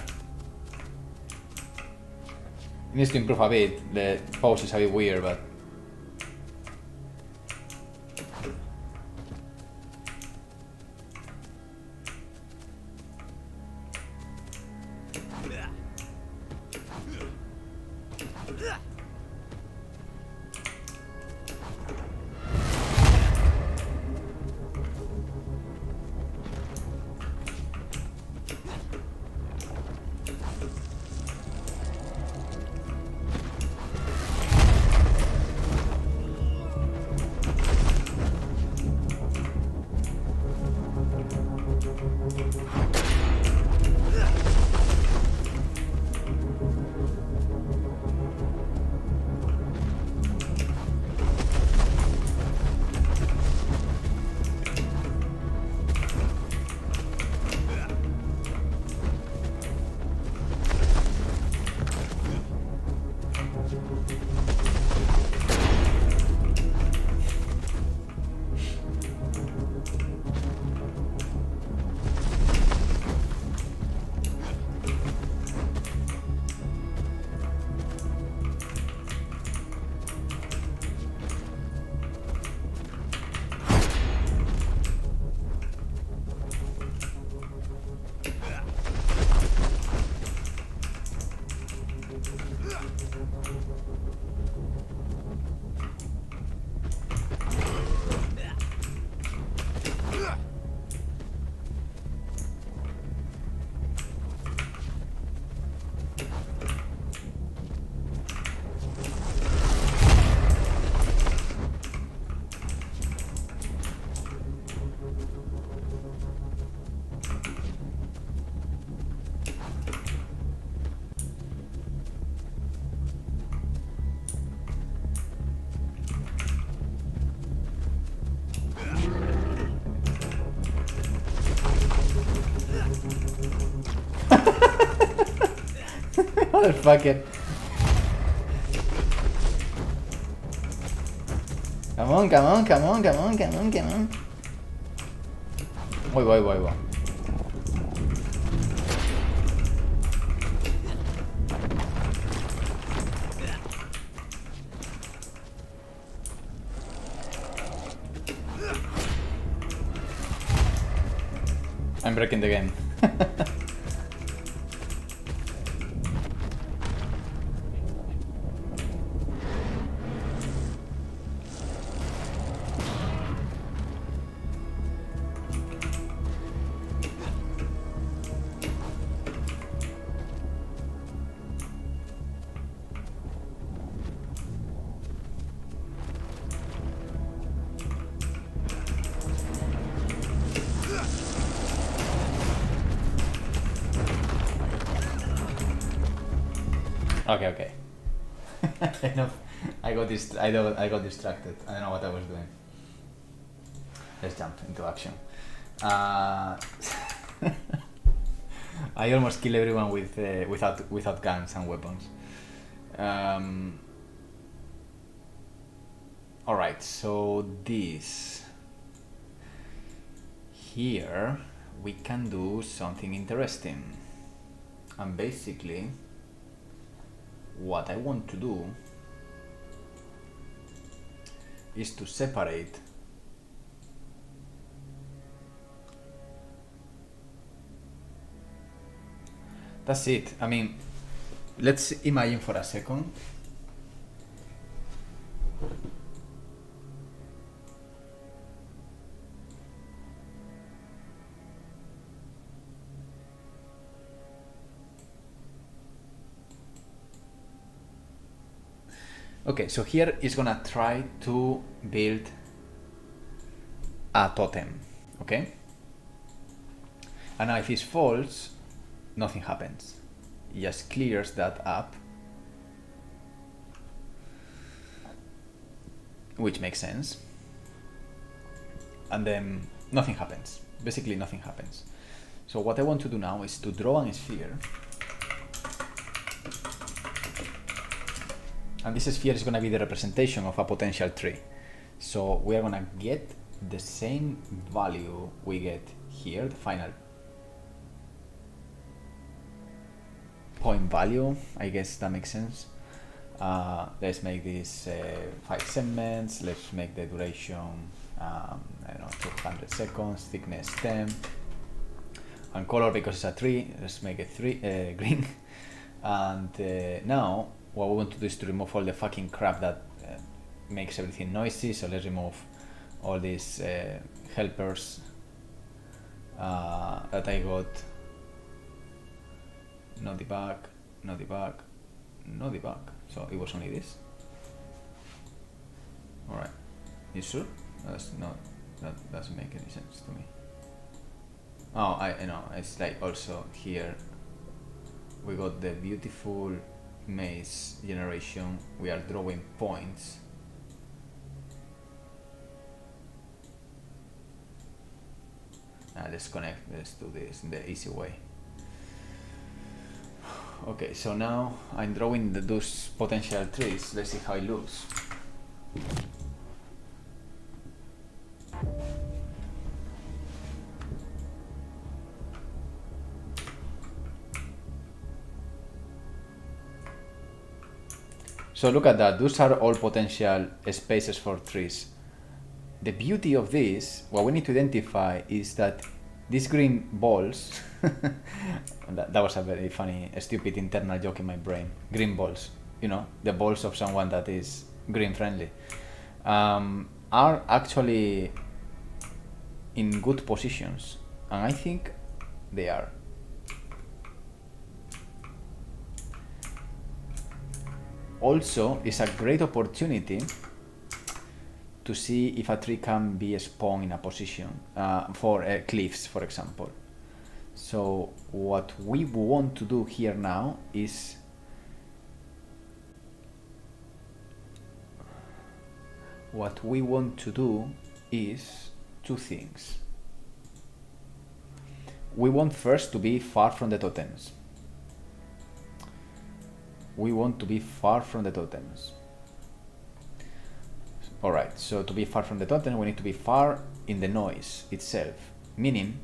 Speaker 1: needs to improve a bit. The pose is a bit weird, but... Motherfucker. Come on, come on, come on, come on, come on, come on. Voy. I'm breaking the game. Okay. Enough. I got distracted. I don't know what I was doing. Let's jump into action. I almost kill everyone with without guns and weapons. All right. So this here we can do something interesting, and basically what I want to do is to separate that's it. I mean, let's imagine for a second okay, so here is gonna try to build a totem, okay? And now if it's false, nothing happens. It just clears that up, which makes sense. And then nothing happens. Basically nothing happens. So what I want to do now is to draw a sphere. And this sphere is going to be the representation of a potential tree. So we are going to get the same value we get here, the final point value. I guess that makes sense. Let's make this 5 segments. Let's make the duration, I don't know, 200 seconds, thickness 10. And color, because it's a tree, let's make it green. And now, what we want to do is to remove all the fucking crap that makes everything noisy. So let's remove all these helpers that I got. No debug, no debug, no debug. So it was only this. All right, you sure? That doesn't make any sense to me. Oh, I know. It's like also here we got the beautiful maze generation. We are drawing points. Let's connect. Let's do this in the easy way. Okay, so now I'm drawing those potential trees. Let's see how it looks. So look at that, those are all potential spaces for trees. The beauty of this, what we need to identify is that these green balls, that was a very funny, stupid internal joke in my brain. Green balls, you know, the balls of someone that is green friendly, are actually in good positions, and I think they are. Also, it's a great opportunity to see if a tree can be spawned in a position for cliffs, for example. So what we want to do here now is two things. We want first to be far from the totems. Alright, so to be far from the totem, we need to be far in the noise itself. Meaning,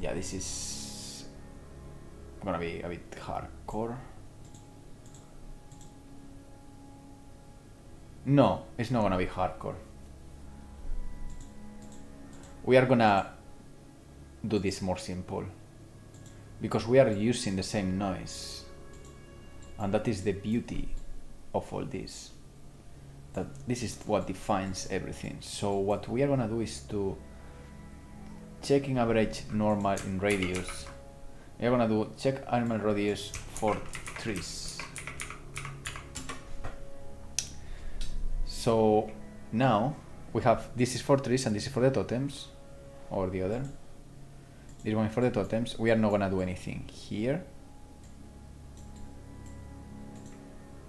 Speaker 1: yeah, this is gonna be a bit hardcore. No, it's not gonna be hardcore. We are gonna do this more simple, because we are using the same noise, and that is the beauty of all this, that this is what defines everything. So what we are gonna do is to check in average normal in radius. We are gonna do check animal radius for trees. So now we have, this is for trees and this is for the totems, or the other. This one is for the totems. We are not gonna do anything here.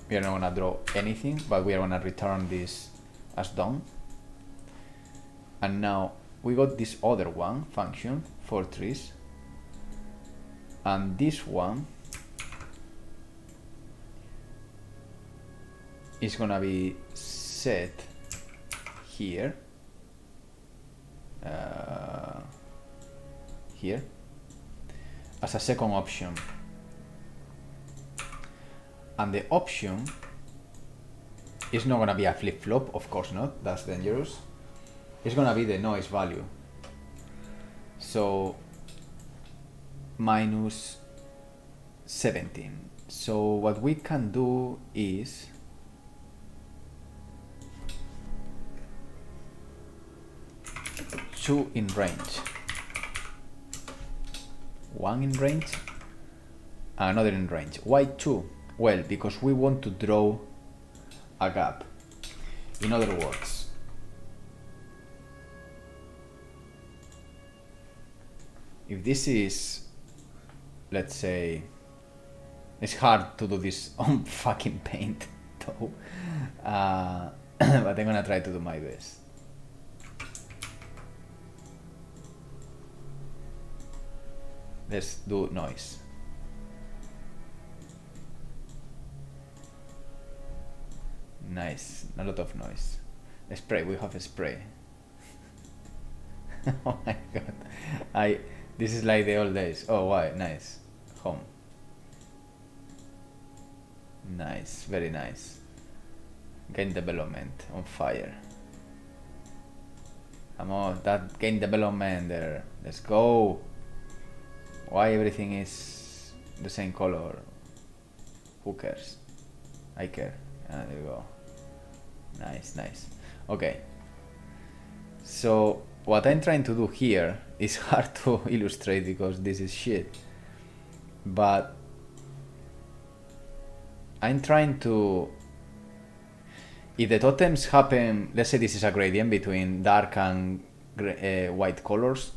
Speaker 1: We are not gonna draw anything, but we are gonna return this as done. And now we got this other one function for trees, and this one is gonna be set here. Here as a second option, and the option is not gonna be a flip-flop, of course not, that's dangerous. It's gonna be the noise value, so minus 17. So what we can do is two in range, one in range, another in range. Why two? Well, because we want to draw a gap. In other words, if this is, let's say, it's hard to do this on fucking paint though, but I'm gonna try to do my best. Let's do noise. Nice, a lot of noise. Spray, we have a spray. Oh my god. This is like the old days. Oh why, nice. Home. Nice, very nice. Game development on fire. Come on, that game development there. Let's go. Why everything is the same color? Who cares? I care. There you go. Nice, nice. Okay. So what I'm trying to do here is hard to illustrate because this is shit. But I'm trying to, if the totems happen, let's say this is a gradient between dark and white colors,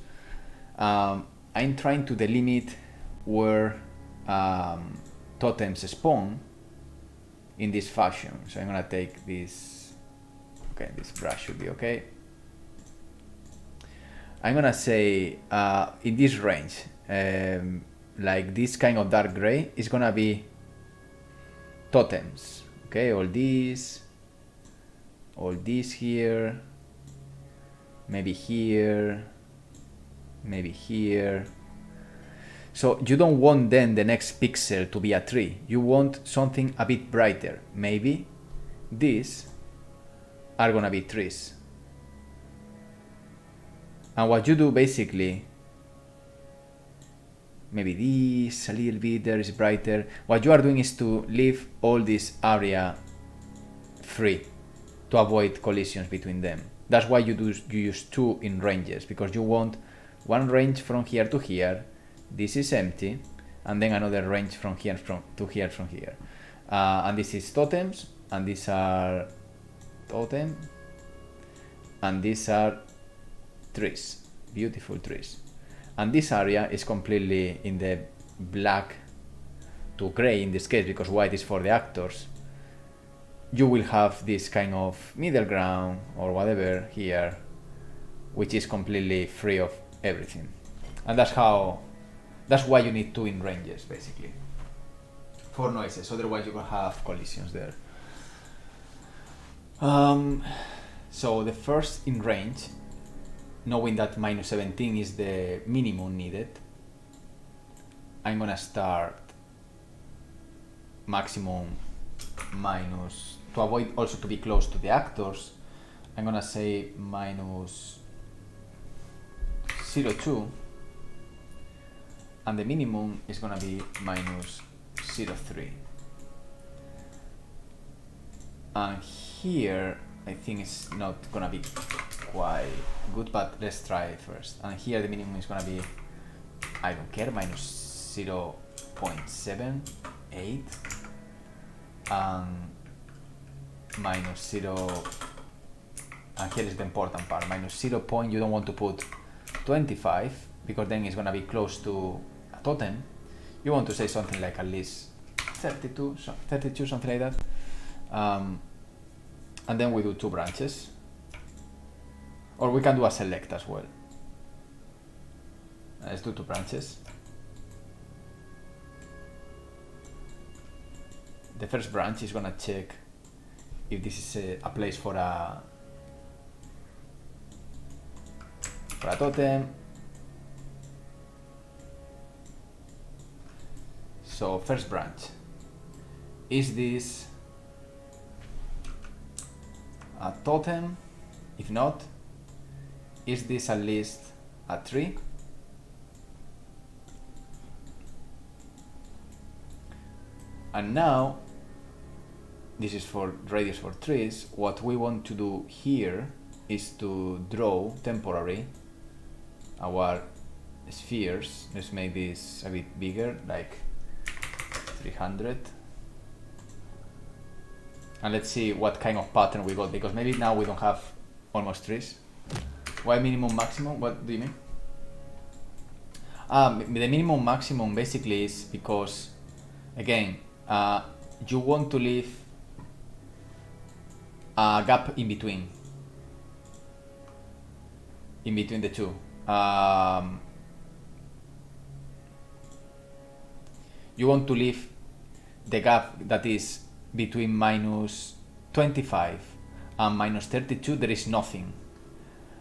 Speaker 1: I'm trying to delimit where totems spawn in this fashion. So I'm gonna take this, okay, this brush should be okay. I'm gonna say in this range, like this kind of dark gray is gonna be totems, okay, all these here, maybe here, maybe here. So you don't want then the next pixel to be a tree. You want something a bit brighter. Maybe these are gonna be trees. And what you do basically, maybe this a little bit there is brighter. What you are doing is to leave all this area free to avoid collisions between them. That's why you use two in ranges, because you want one range from here to here. This is empty, and then another range from here to here from here. And this is totems, and these are totem, and these are trees, beautiful trees. And this area is completely in the black to gray in this case, because white is for the actors. You will have this kind of middle ground or whatever here, which is completely free of everything. And that's why you need two in ranges basically, for noises, otherwise you will have collisions there. So the first in range, knowing that minus 17 is the minimum needed, I'm gonna start maximum minus, to avoid also to be close to the actors, I'm gonna say minus 0.2, and the minimum is gonna be minus 0.3. And here I think it's not gonna be quite good, but let's try it first. And here the minimum is gonna be, I don't care, minus 0.78 and minus 0, and here is the important part, minus 0. You don't want to put 25 because then it's gonna be close to a totem. You want to say something like at least 32, something like that. And then we do two branches, or we can do a select as well. Let's do two branches. The first branch is gonna check if this is a place for a totem. So first branch, is this a totem? If not, is this at least a tree? And now this is for radius for trees. What we want to do here is to draw temporary our spheres. Let's make this a bit bigger, like 300. And let's see what kind of pattern we got, because maybe now we don't have almost trees. Why minimum maximum? What do you mean? The minimum maximum basically is because, again, you want to leave a gap in between the two. You want to leave the gap that is between minus 25 and minus 32. There is nothing,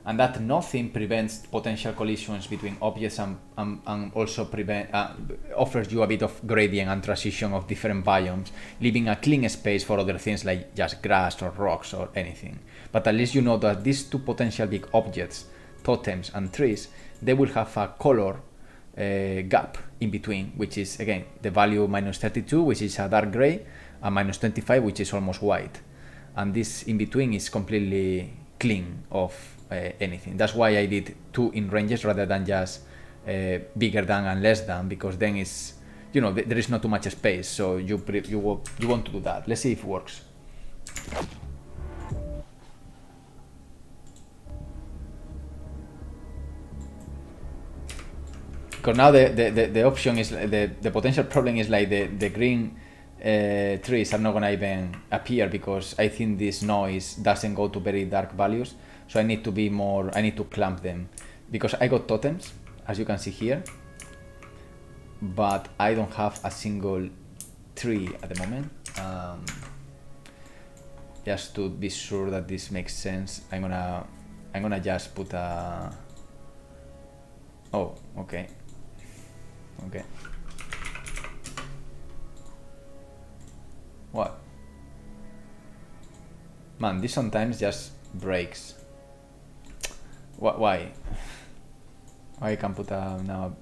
Speaker 1: and that nothing prevents potential collisions between objects and also offers you a bit of gradient and transition of different biomes, leaving a clean space for other things like just grass or rocks or anything. But at least you know that these two potential big objects, totems and trees, they will have a color gap in between, which is again the value minus 32, which is a dark gray, and minus 25, which is almost white. And this in between is completely clean of anything. That's why I did two in ranges rather than just bigger than and less than, because then it's, you know, there is not too much space, so you want to do that. Let's see if it works. Because now the option is, the potential problem is like the green trees are not gonna even appear, because I think this noise doesn't go to very dark values. So I need to clamp them, because I got totems, as you can see here, but I don't have a single tree at the moment. Just to be sure that this makes sense, I'm gonna just put a, oh, okay, Okay. What? Man, this sometimes just breaks. Why? Why I can put a now?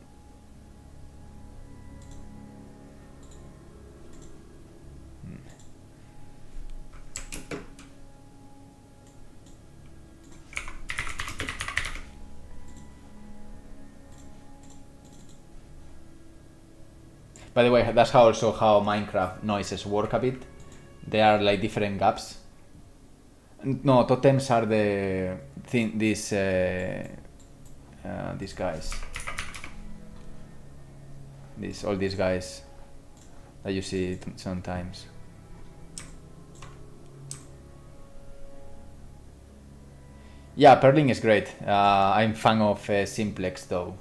Speaker 1: By the way, that's also how Minecraft noises work a bit. They are like different gaps. No, totems are the thing. These guys. All these guys that you see sometimes. Yeah, Perling is great. I'm fan of Simplex though.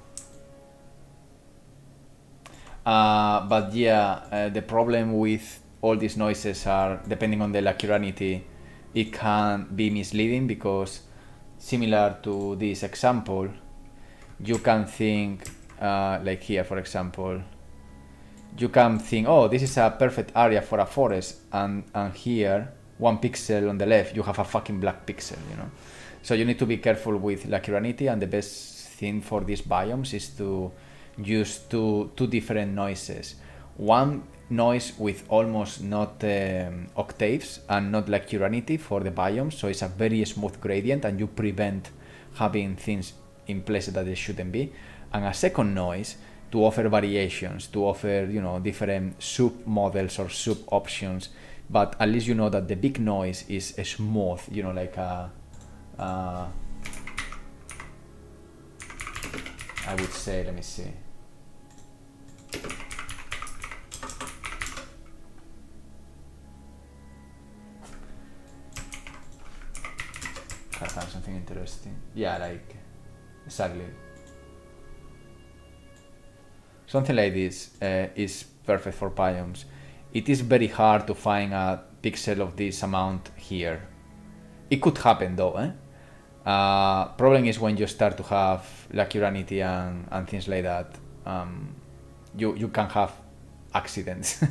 Speaker 1: But yeah, the problem with all these noises are, depending on the accuracy, it can be misleading, because similar to this example, you can think, like here for example, you can think, oh, this is a perfect area for a forest, and here, 1 pixel on the left, you have a fucking black pixel, you know? So you need to be careful with accuracy, and the best thing for these biomes is to use two different noises. One noise with almost not octaves and not like accuracy for the biomes, so it's a very smooth gradient and you prevent having things in places that they shouldn't be. And a second noise to offer variations, to offer, you know, different sub models or sub options, but at least you know that the big noise is smooth, you know, like a I would say, let me see. Can I find something interesting? Yeah, like, exactly. Something like this is perfect for biomes. It is very hard to find a pixel of this amount here. It could happen though, eh? Problem is when you start to have accuracy and things like that, you can have accidents.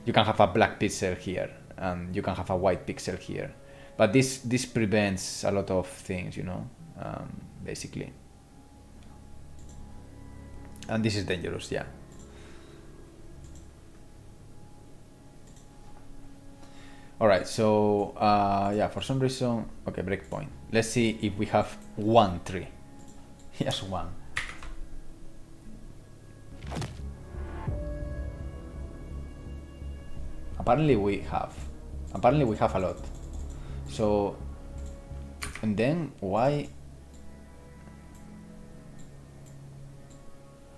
Speaker 1: You can have a black pixel here and you can have a white pixel here, but this prevents a lot of things, you know, basically, and this is dangerous. Yeah. Alright, so yeah, for some reason, okay, breakpoint. Let's see if we have 1 tree. Yes, 1. Apparently we have a lot. So, and then why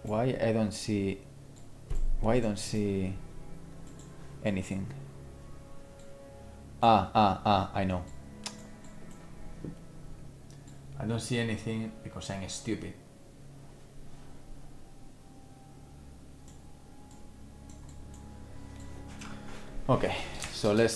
Speaker 1: I don't see anything. I know. I don't see anything because I'm stupid. Okay, so let's